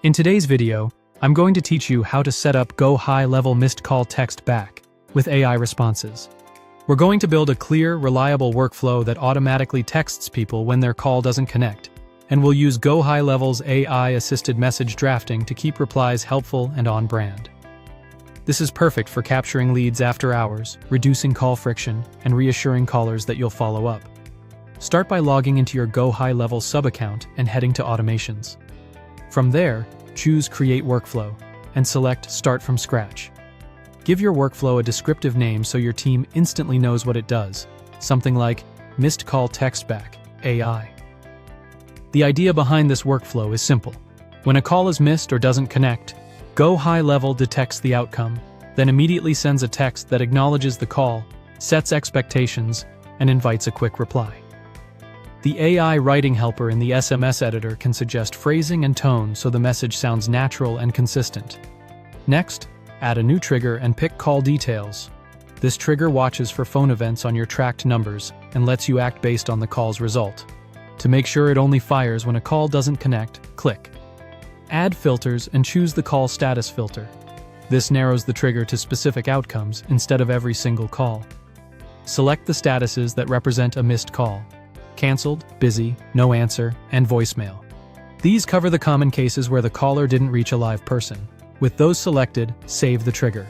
In today's video, I'm going to teach you how to set up GoHighLevel missed call text back with AI responses. We're going to build a clear, reliable workflow that automatically texts people when their call doesn't connect, and we'll use GoHighLevel's AI-assisted message drafting to keep replies helpful and on-brand. This is perfect for capturing leads after hours, reducing call friction, and reassuring callers that you'll follow up. Start by logging into your GoHighLevel sub-account and heading to Automations. From there, choose Create Workflow and select Start from Scratch. Give your workflow a descriptive name so your team instantly knows what it does, something like Missed Call Text Back, AI. The idea behind this workflow is simple. When a call is missed or doesn't connect, GoHighLevel detects the outcome, then immediately sends a text that acknowledges the call, sets expectations, and invites a quick reply. The AI writing helper in the SMS editor can suggest phrasing and tone so the message sounds natural and consistent. Next, add a new trigger and pick Call Details. This trigger watches for phone events on your tracked numbers and lets you act based on the call's result. To make sure it only fires when a call doesn't connect, click Add Filters and choose the Call Status filter. This narrows the trigger to specific outcomes instead of every single call. Select the statuses that represent a missed call: canceled, busy, no answer, and voicemail. These cover the common cases where the caller didn't reach a live person. With those selected, save the trigger.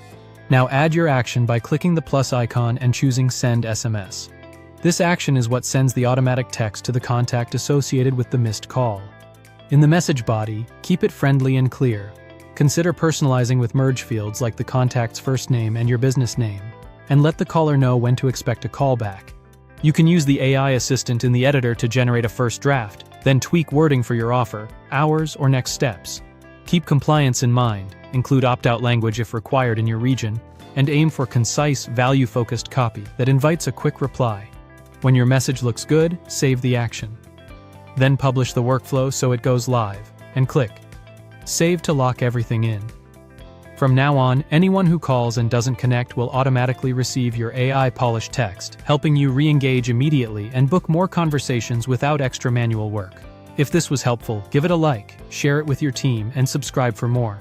Now add your action by clicking the plus icon and choosing Send SMS. This action is what sends the automatic text to the contact associated with the missed call. In the message body, keep it friendly and clear. Consider personalizing with merge fields like the contact's first name and your business name, and let the caller know when to expect a call back. You can use the AI assistant in the editor to generate a first draft, then tweak wording for your offer, hours, or next steps. Keep compliance in mind, include opt-out language if required in your region, and aim for concise, value-focused copy that invites a quick reply. When your message looks good, save the action. Then publish the workflow so it goes live, and click Save to lock everything in. From now on, anyone who calls and doesn't connect will automatically receive your AI-polished text, helping you re-engage immediately and book more conversations without extra manual work. If this was helpful, give it a like, share it with your team, and subscribe for more.